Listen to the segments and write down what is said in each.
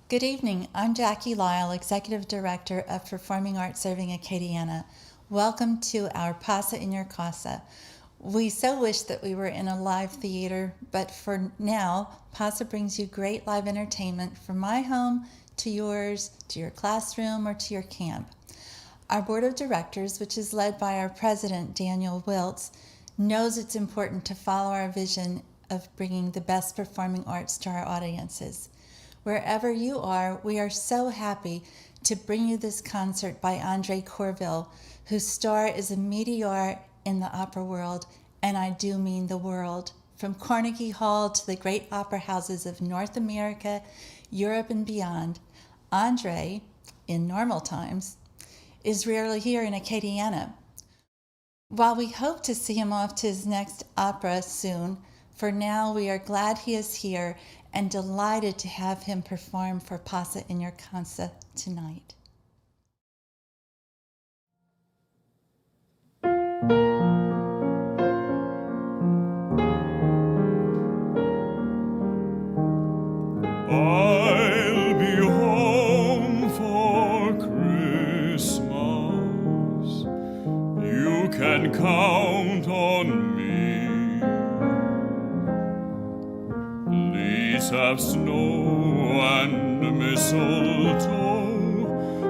Good evening. I'm Jackie Lyle, Executive Director of Performing Arts Serving Acadiana. Welcome to our PASA in your Casa. We so wish that we were in a live theater, but for now, PASA brings you great live entertainment from my home to yours, to your classroom, or to your camp. Our Board of Directors, which is led by our President, Daniel Wiltz, knows it's important to follow our vision of bringing the best performing arts to our audiences. Wherever you are, we are so happy to bring you this concert by André Courville, whose star is a meteor in the opera world, and I do mean the world. From Carnegie Hall to the great opera houses of North America, Europe, and beyond, André, in normal times, is rarely here in Acadiana. While we hope to see him off to his next opera soon, for now we are glad he is here and delighted to have him perform for PASA in your Casa tonight. I'll be home for Christmas. You can count on me. Please have snow and mistletoe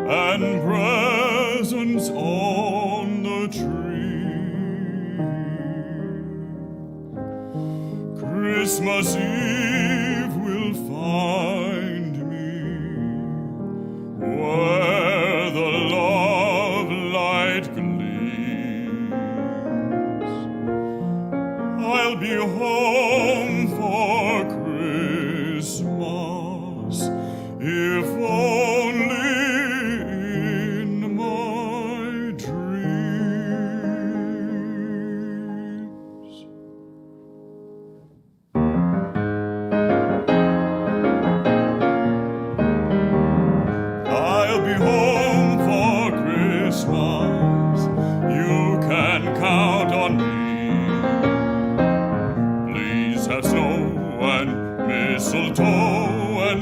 and presents on the tree. Christmas Eve will find me where the love light gleams. I'll be home for Christmas, if only in my dreams. I'll be home for Christmas. You can count on me. Please have snow and mistletoe and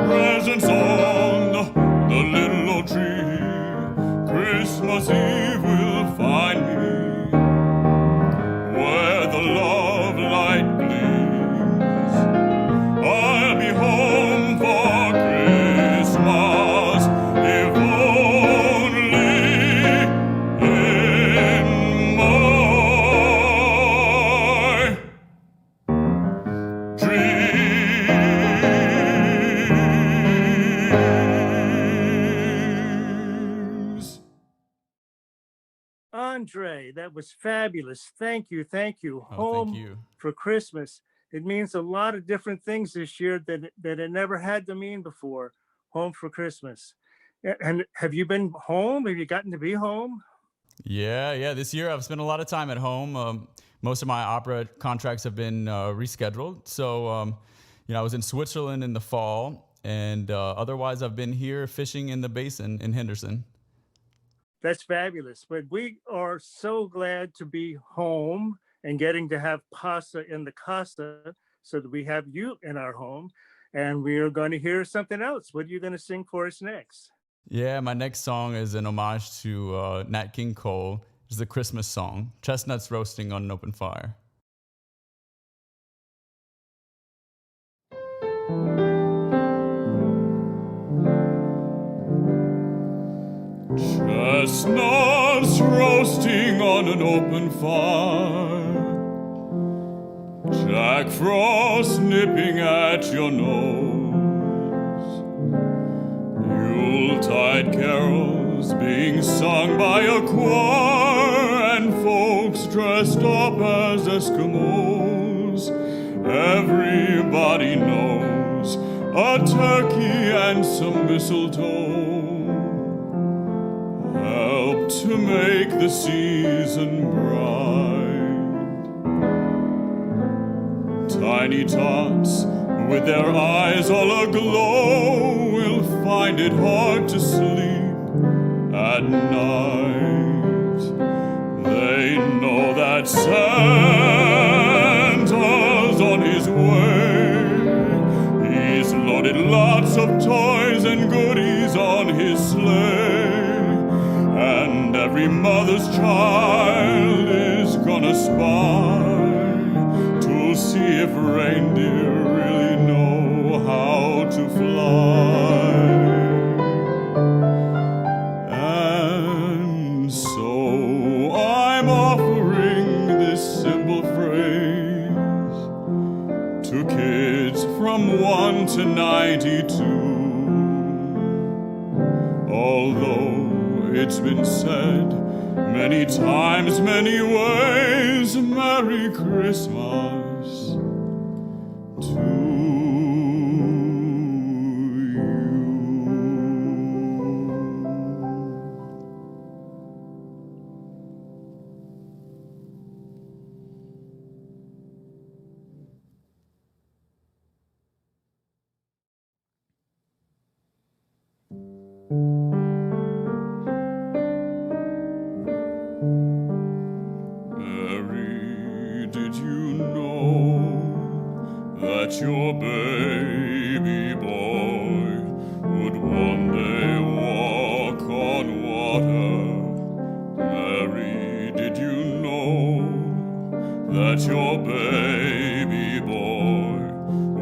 presents on the little old tree. Christmas Eve will find me where the love light gleams. I'll be home for Christmas, if only in my dreams. André, that was fabulous. Thank you. Thank you. Oh, Home thank you. for Christmas. It means a lot of different things this year that it never had to mean before. Home for Christmas. And have you been home? Have you gotten to be home? Yeah. This year I've spent a lot of time at home. Most of my opera contracts have been rescheduled. So, I was in Switzerland in the fall, and otherwise I've been here fishing in the basin in Henderson. That's fabulous. But we are so glad to be home and getting to have PASA in the Casa so that we have you in our home. And we are going to hear something else. What are you going to sing for us next? Yeah, my next song is an homage to Nat King Cole. It's the Christmas song, Chestnuts Roasting on an Open Fire. Chestnuts roasting on an open fire, Jack Frost nipping at your nose, Yuletide carols being sung by a choir, and folks dressed up as Eskimos. Everybody knows a turkey and some mistletoe help to make the season bright. Tiny tots with their eyes all aglow will find it hard to sleep at night. They know that Santa's on his way. He's loaded with lots of toys and goodies on his sleigh. And every mother's child is gonna spy to see if reindeer really know how to fly. And so I'm offering this simple phrase to kids from 1 to 92. Although it's been said many times, many ways, Merry Christmas to you. Mary, did you know that your baby boy would one day walk on water? Mary, did you know that your baby boy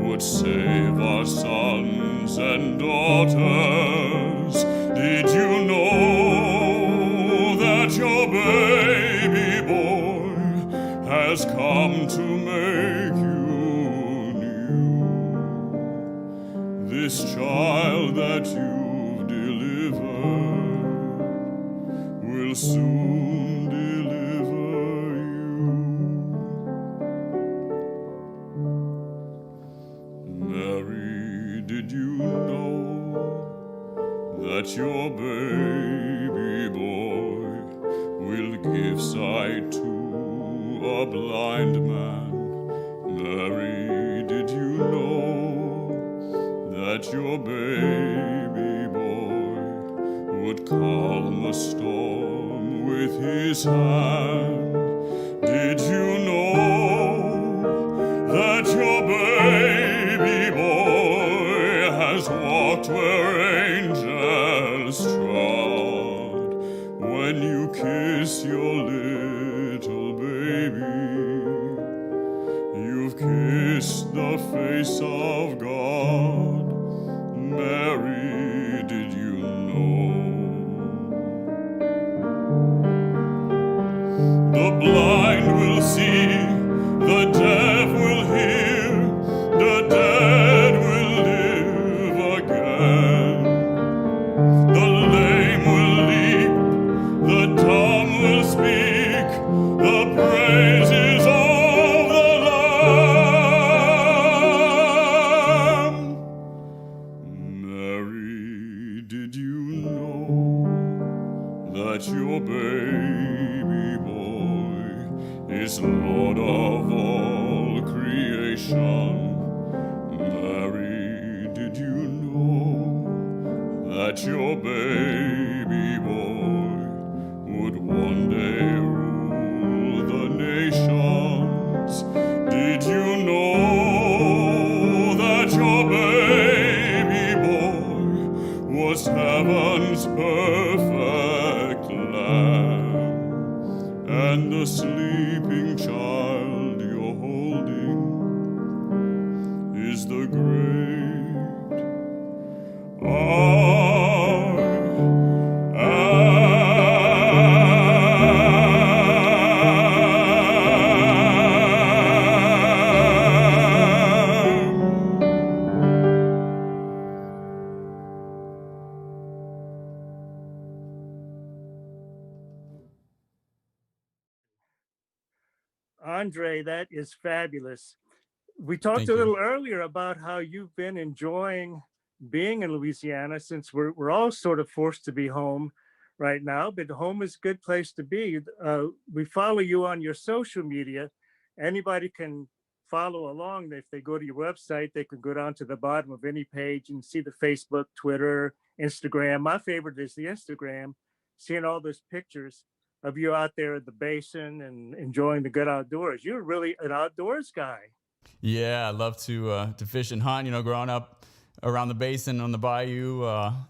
would save our sons and daughters? Did you know that your baby boy has come to make you new? This child that you've delivered will soon deliver you. Mary, did you know that your baby boy will give sight to a blind man? Mary, did you know that your baby boy would calm a storm with his hand? Did you know that your baby boy has walked where angels trod? When you kiss your little baby, you've kissed the face of God. Mary, did you know? The blind will see, the deaf will hear, the dead will live again. The lame will leap, the dumb will speak, the praises of the Lamb. Mary, did you know that your baby boy is Lord of all creation? Mary, did you know that your baby boy would one day rule the nations? Did you know that your baby boy was heaven's perfect lamb? And the sleeping child you're holding is the great André, that is fabulous. We talked Thank a you. little earlier about how you've been enjoying being in Louisiana, since we're all sort of forced to be home right now, but home is a good place to be. We follow you on your social media. Anybody can follow along. If they go to your website, they can go down to the bottom of any page and see the Facebook, Twitter, Instagram. My favorite is the Instagram, seeing all those pictures of you out there at the basin and enjoying the good outdoors. You're really an outdoors guy. Yeah, I love to fish and hunt. You know, growing up around the basin on the bayou.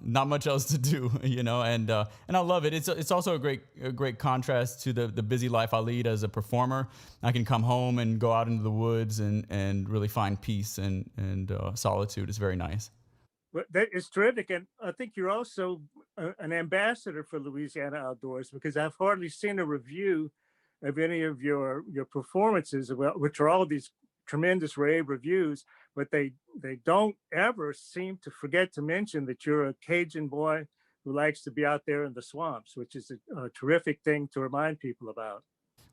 Not much else to do, and I love it. It's also a great contrast to the busy life I lead as a performer. I can come home and go out into the woods and really find peace and solitude. It's very nice. Well, that is terrific, and I think you're also an ambassador for Louisiana Outdoors, because I've hardly seen a review of any of your performances, which are all these tremendous rave reviews, but they don't ever seem to forget to mention that you're a Cajun boy who likes to be out there in the swamps, which is a terrific thing to remind people about.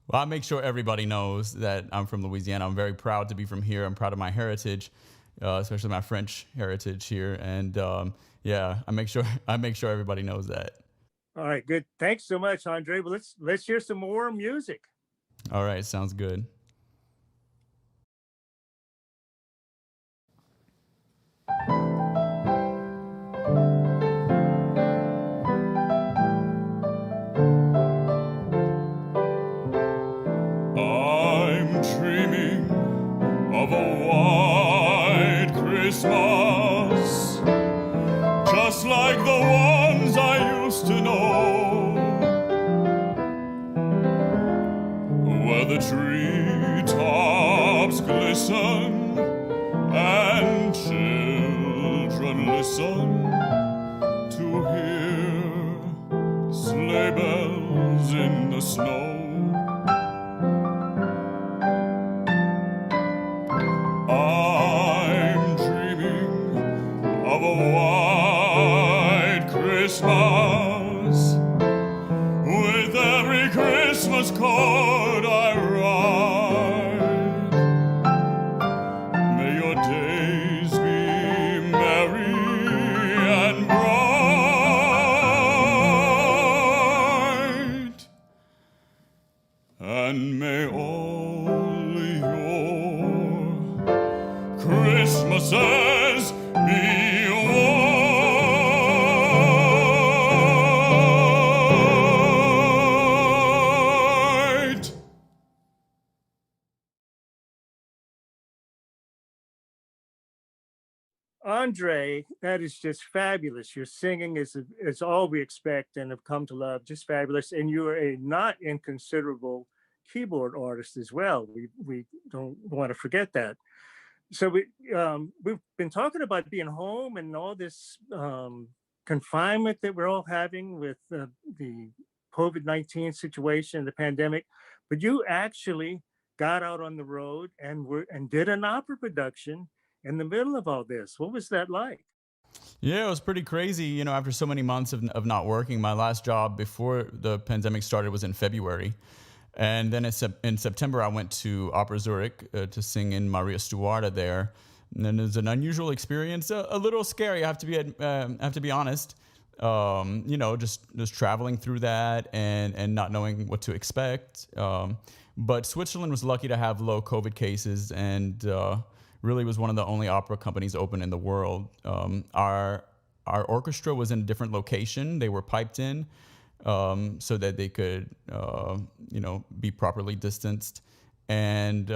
Well, I make sure everybody knows that I'm from Louisiana. I'm very proud to be from here. I'm proud of my heritage, especially my French heritage here. And yeah, I make sure everybody knows that. All right, good. Thanks so much, Andre. Well, let's hear some more music. All right, sounds good. I'm dreaming of a white Christmas, just like the ones I used to know, where the treetops glisten and children listen to hear sleigh bells in the snow. I'm dreaming of a white Christmas, with every Christmas card I write. May your days be merry and bright, and may all your Christmases be white. Andre, that is just fabulous. Your singing is all we expect and have come to love. Just fabulous. And you are a not inconsiderable keyboard artist as well. We don't want to forget that. So we've been talking about being home and all this confinement that we're all having with the COVID-19 situation, the pandemic. But you actually got out on the road and did an opera production in the middle of all this. What was that like? Yeah, it was pretty crazy. After so many months of not working, my last job before the pandemic started was in February. And then in September, I went to Opera Zurich to sing in Maria Stuarda there. And then it was an unusual experience, a little scary. I have to be honest. Just traveling through that and not knowing what to expect. But Switzerland was lucky to have low COVID cases and really was one of the only opera companies open in the world. Our orchestra was in a different location. They were piped in. So that they could, be properly distanced. And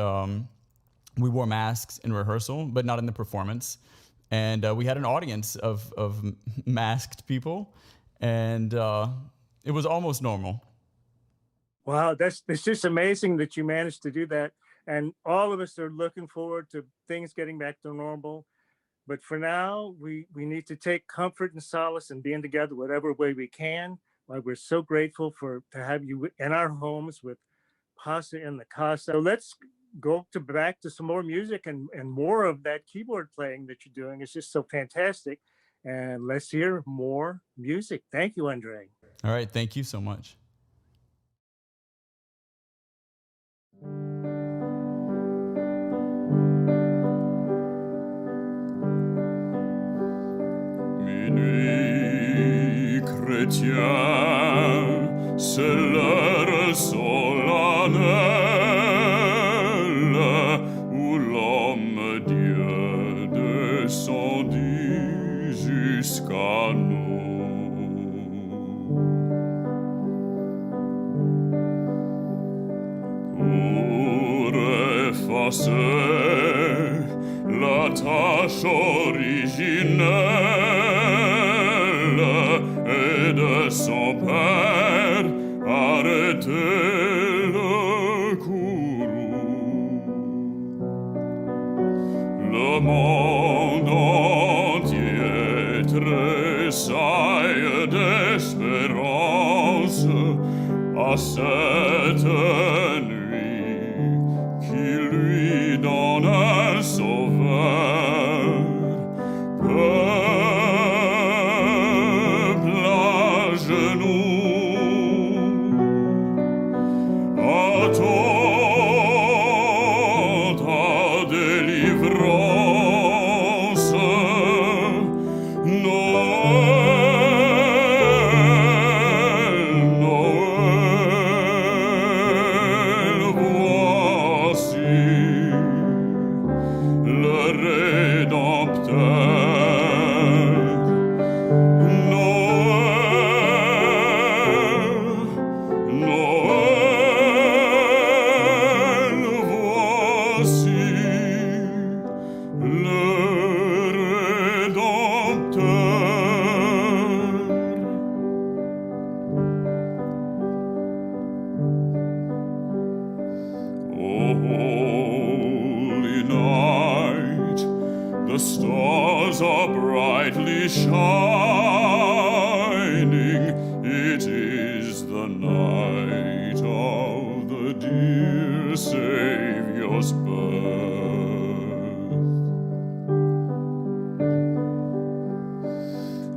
we wore masks in rehearsal, but not in the performance. And we had an audience of masked people, and it was almost normal. Wow, it's just amazing that you managed to do that. And all of us are looking forward to things getting back to normal. But for now, we need to take comfort and solace in being together whatever way we can. We're so grateful to have you in our homes with PASA in the Casa. So let's go back to some more music and more of that keyboard playing that you're doing. It's just so fantastic. And let's hear more music. Thank you, Andre. All right. Thank you so much. Minuit chrétien, c'est l'heure solennelle où l'homme Dieu descendit jusqu'à nous. Pour effacer la tâche originelle et de son père arrêter le courroux. Le monde entier tressaille d'espérance à cette nuit qui lui donne un sauveur. Peuple à genoux, attends ta délivrance. Noël, Noël, voici le Rédempteur. Noël, Noël, voici le Rédempteur. Oh, holy night, the stars are brightly shining. It is the night of the dear Savior's birth.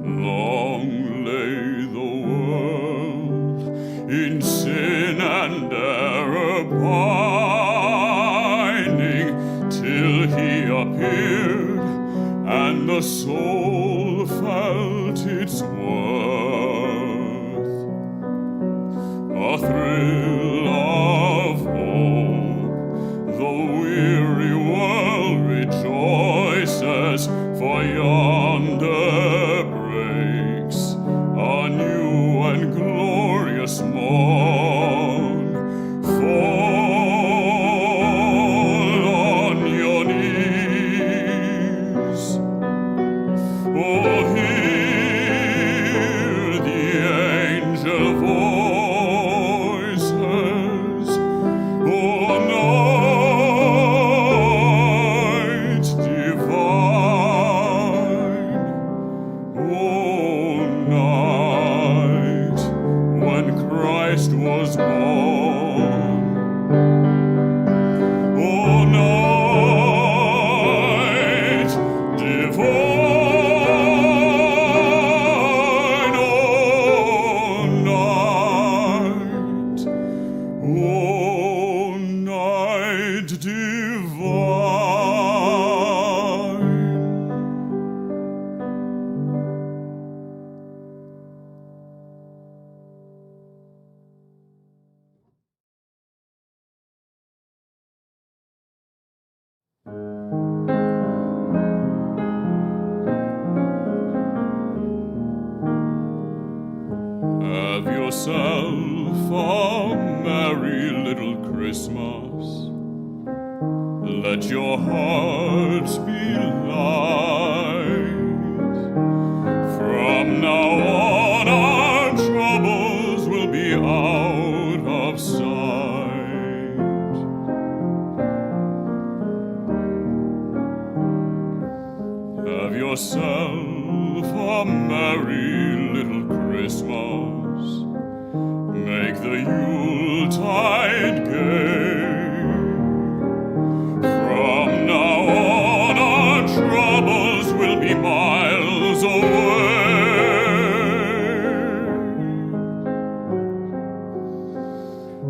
Long lay the world in sin and error pining, till he appeared and the soul felt its worth. A thrill of hope, the weary world rejoices, for yonder breaks a new and glorious morn. Fall on your knees. Oh, hear the angel voices. Oh, night divine. Oh, night when Christ was born. Oh, night divine. Oh, night. Oh, night divine. Have yourself a merry little Christmas. Let your hearts be light. From now on, our troubles will be out of sight. Have yourself a merry little Christmas. Make the Yuletide gay. From now on, our troubles will be miles away.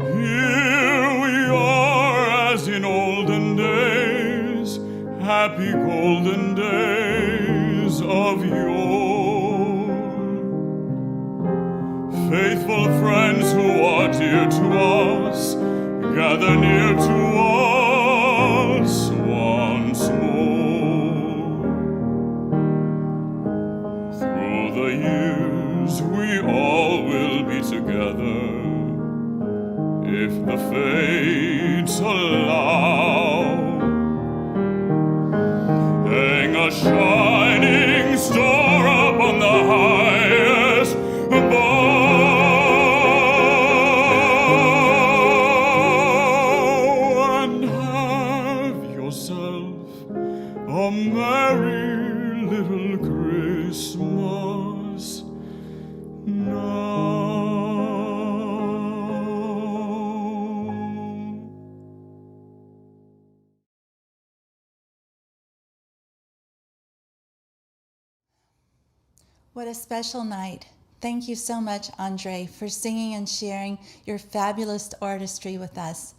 Here we are as in olden days, happy golden days of yore. Faithful friends who are dear to us, gather near to us once more. Through the years we all will be together, if the fates allow. What a special night. Thank you so much, André, for singing and sharing your fabulous artistry with us.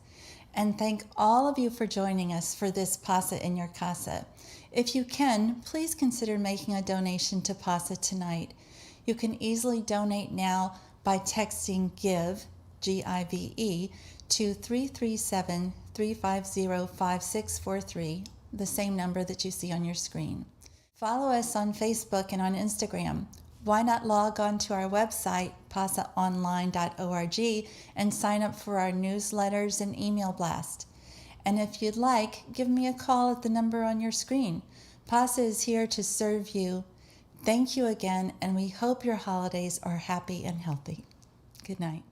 And thank all of you for joining us for this PASA in your Casa. If you can, please consider making a donation to PASA tonight. You can easily donate now by texting GIVE, G-I-V-E, to 337-350-5643, the same number that you see on your screen. Follow us on Facebook and on Instagram. Why not log on to our website, pasaonline.org, and sign up for our newsletters and email blast. And if you'd like, give me a call at the number on your screen. PASA is here to serve you. Thank you again, and we hope your holidays are happy and healthy. Good night.